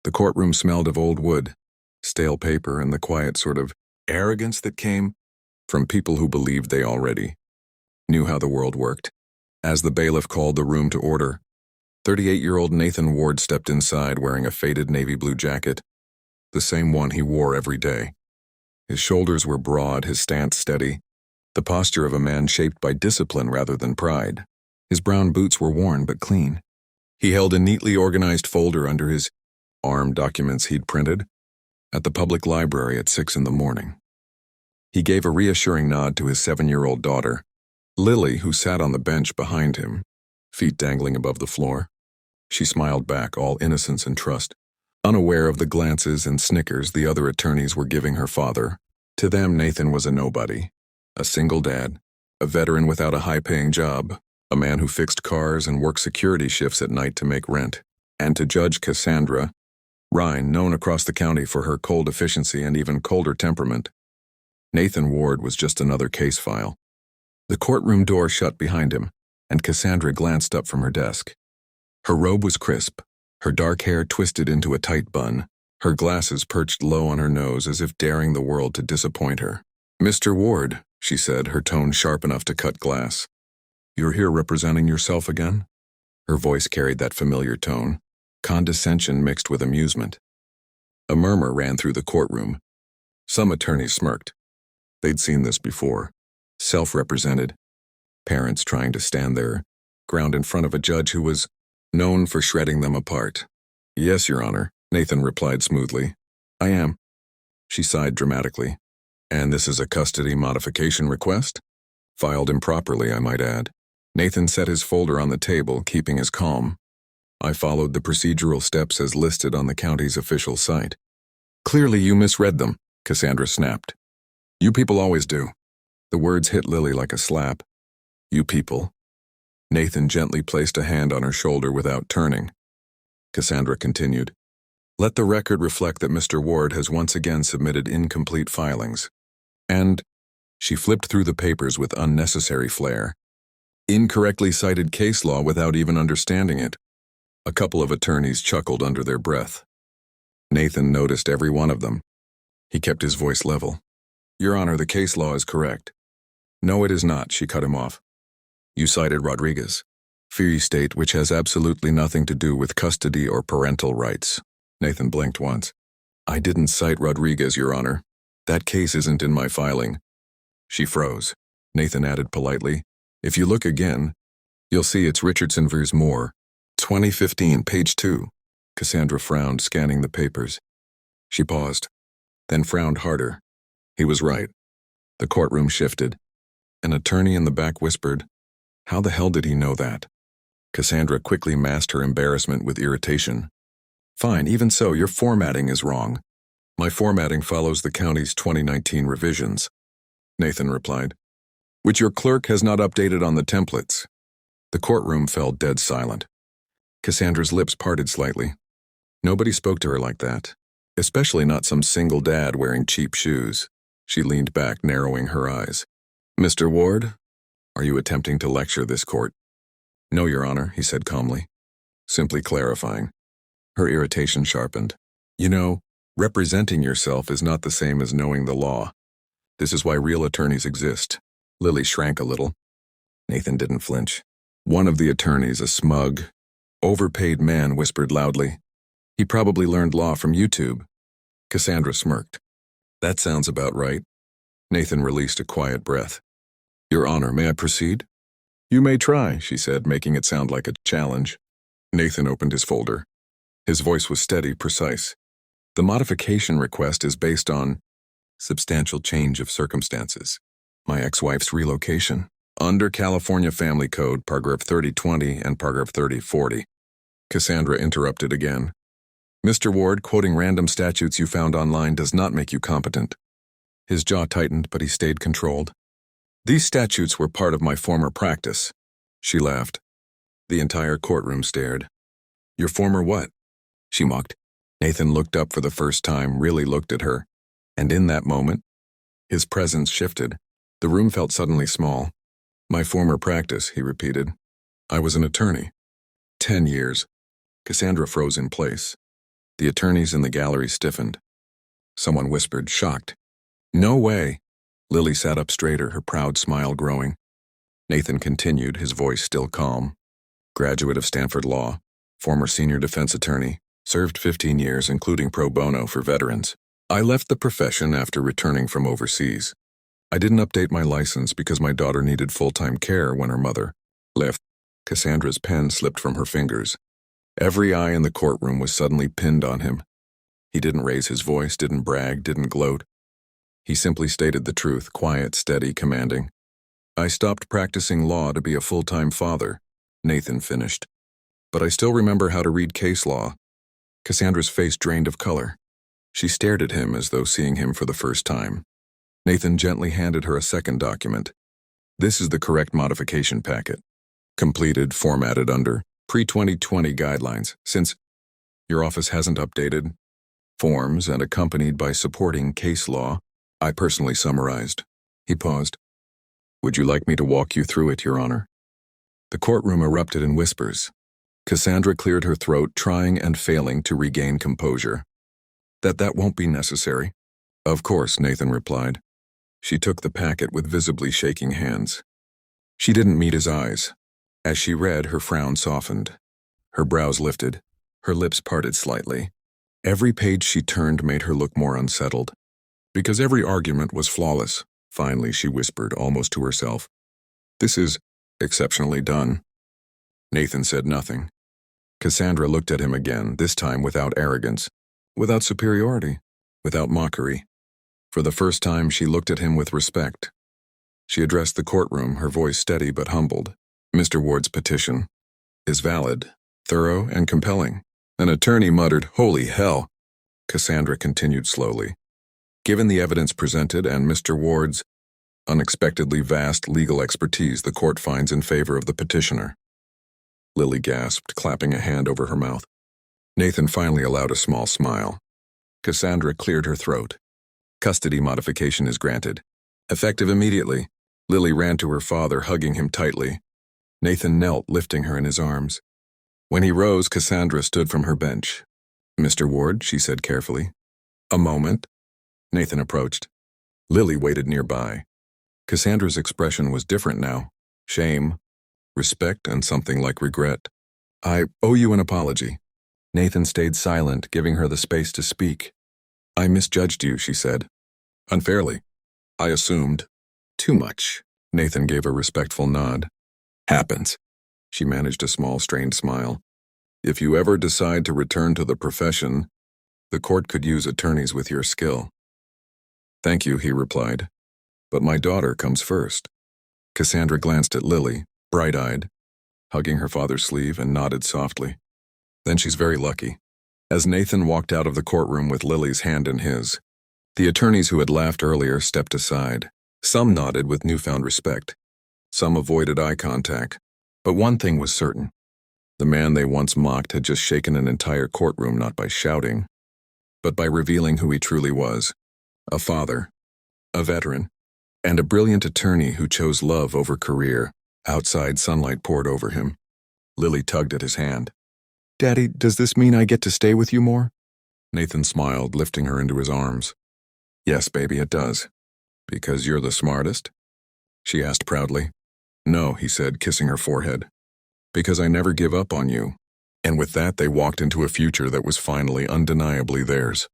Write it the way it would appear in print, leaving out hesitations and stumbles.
The courtroom smelled of old wood, stale paper, and the quiet sort of arrogance that came from people who believed they already knew how the world worked. As the bailiff called the room to order, 38-year-old Nathan Ward stepped inside wearing a faded navy blue jacket, the same one he wore every day. His shoulders were broad, his stance steady, the posture of a man shaped by discipline rather than pride. His brown boots were worn but clean. He held a neatly organized folder under his arm, documents he'd printed at the public library at 6 in the morning. He gave a reassuring nod to his 7-year-old daughter, Lily, who sat on the bench behind him, feet dangling above the floor. She smiled back, all innocence and trust, unaware of the glances and snickers the other attorneys were giving her father. To them, Nathan was a nobody, a single dad, a veteran without a high-paying job, a man who fixed cars and worked security shifts at night to make rent. And to Judge Cassandra Rhine, known across the county for her cold efficiency and even colder temperament, Nathan Ward was just another case file. The courtroom door shut behind him, and Cassandra glanced up from her desk. Her robe was crisp, her dark hair twisted into a tight bun, her glasses perched low on her nose as if daring the world to disappoint her. "Mr. Ward," she said, her tone sharp enough to cut glass. "You're here representing yourself again?" Her voice carried that familiar tone, condescension mixed with amusement. A murmur ran through the courtroom. Some attorneys smirked. They'd seen this before. Self-represented, parents trying to stand their ground in front of a judge who was known for shredding them apart. "Yes, Your Honor," Nathan replied smoothly. "I am." She sighed dramatically. "And this is a custody modification request? Filed improperly, I might add." Nathan set his folder on the table, keeping his calm. "I followed the procedural steps as listed on the county's official site." "Clearly you misread them," Cassandra snapped. "You people always do." The words hit Lily like a slap. "You people." Nathan gently placed a hand on her shoulder without turning. Cassandra continued, "Let the record reflect that Mr. Ward has once again submitted incomplete filings. And," she flipped through the papers with unnecessary flair, "incorrectly cited case law without even understanding it." A couple of attorneys chuckled under their breath. Nathan noticed every one of them. He kept his voice level. "Your Honor, the case law is correct." "No, it is not," she cut him off. "You cited Rodriguez, Free State, which has absolutely nothing to do with custody or parental rights." Nathan blinked once. "I didn't cite Rodriguez, Your Honor. That case isn't in my filing." She froze. Nathan added politely, "If you look again, you'll see it's Richardson vs. Moore, 2015, page 2. Cassandra frowned, scanning the papers. She paused, then frowned harder. He was right. The courtroom shifted. An attorney in the back whispered, "How the hell did he know that?" Cassandra quickly masked her embarrassment with irritation. "Fine, even so, your formatting is wrong." "My formatting follows the county's 2019 revisions," Nathan replied, "which your clerk has not updated on the templates." The courtroom fell dead silent. Cassandra's lips parted slightly. Nobody spoke to her like that, especially not some single dad wearing cheap shoes. She leaned back, narrowing her eyes. "Mr. Ward, are you attempting to lecture this court?" "No, Your Honor," he said calmly, simply clarifying. Her irritation sharpened. "You know, representing yourself is not the same as knowing the law. This is why real attorneys exist." Lily shrank a little. Nathan didn't flinch. One of the attorneys, a smug, overpaid man, whispered loudly, "He probably learned law from YouTube." Cassandra smirked. "That sounds about right." Nathan released a quiet breath. "Your Honor, may I proceed?" "You may try," she said, making it sound like a challenge. Nathan opened his folder. His voice was steady, precise. "The modification request is based on substantial change of circumstances. My ex-wife's relocation. Under California Family Code, paragraph 3020 and paragraph 3040. Cassandra interrupted again. "Mr. Ward, quoting random statutes you found online does not make you competent." His jaw tightened, but he stayed controlled. "These statutes were part of my former practice." She laughed. The entire courtroom stared. "Your former what?" she mocked. Nathan looked up for the first time, really looked at her. And in that moment, his presence shifted. The room felt suddenly small. "My former practice," he repeated. "I was an attorney. 10 years. Cassandra froze in place. The attorneys in the gallery stiffened. Someone whispered, shocked, "No way." Lily sat up straighter, her proud smile growing. Nathan continued, his voice still calm. Graduate of Stanford Law, former senior defense attorney, served 15 years, including pro bono for veterans. I left the profession after returning from overseas. I didn't update my license because my daughter needed full-time care when her mother left. Cassandra's pen slipped from her fingers. Every eye in the courtroom was suddenly pinned on him. He didn't raise his voice, didn't brag, didn't gloat. He simply stated the truth, quiet, steady, commanding. I stopped practicing law to be a full-time father, Nathan finished. But I still remember how to read case law. Cassandra's face drained of color. She stared at him as though seeing him for the first time. Nathan gently handed her a second document. This is the correct modification packet. Completed, formatted under pre-2020 guidelines, since your office hasn't updated forms and accompanied by supporting case law, I personally summarized. He paused. Would you like me to walk you through it, Your Honor? The courtroom erupted in whispers. Cassandra cleared her throat, trying and failing to regain composure. That won't be necessary. Of course, Nathan replied. She took the packet with visibly shaking hands. She didn't meet his eyes. As she read, her frown softened. Her brows lifted, her lips parted slightly. Every page she turned made her look more unsettled. Because every argument was flawless, finally she whispered, almost to herself. This is exceptionally done. Nathan said nothing. Cassandra looked at him again, this time without arrogance, without superiority, without mockery. For the first time, she looked at him with respect. She addressed the courtroom, her voice steady but humbled. Mr. Ward's petition is valid, thorough, and compelling. An attorney muttered, "Holy hell!" Cassandra continued slowly. Given the evidence presented and Mr. Ward's unexpectedly vast legal expertise, the court finds in favor of the petitioner. Lily gasped, clapping a hand over her mouth. Nathan finally allowed a small smile. Cassandra cleared her throat. Custody modification is granted. Effective immediately. Lily ran to her father, hugging him tightly. Nathan knelt, lifting her in his arms. When he rose, Cassandra stood from her bench. "Mr. Ward," she said carefully. "A moment." Nathan approached. Lily waited nearby. Cassandra's expression was different now. Shame, respect, and something like regret. "I owe you an apology." Nathan stayed silent, giving her the space to speak. "I misjudged you," she said. "Unfairly. I assumed too much." Nathan gave a respectful nod. "Happens." She managed a small, strained smile. "If you ever decide to return to the profession, the court could use attorneys with your skill." "Thank you," he replied. "But my daughter comes first." Cassandra glanced at Lily, bright-eyed, hugging her father's sleeve, and nodded softly. "Then she's very lucky." As Nathan walked out of the courtroom with Lily's hand in his, the attorneys who had laughed earlier stepped aside. Some nodded with newfound respect. Some avoided eye contact. But one thing was certain. The man they once mocked had just shaken an entire courtroom not by shouting, but by revealing who he truly was. A father, a veteran, and a brilliant attorney who chose love over career. Outside sunlight poured over him. Lily tugged at his hand. "Daddy, does this mean I get to stay with you more?" Nathan smiled, lifting her into his arms. "Yes, baby, it does." "Because you're the smartest?" she asked proudly. "No," he said, kissing her forehead. "Because I never give up on you." And with that, they walked into a future that was finally undeniably theirs.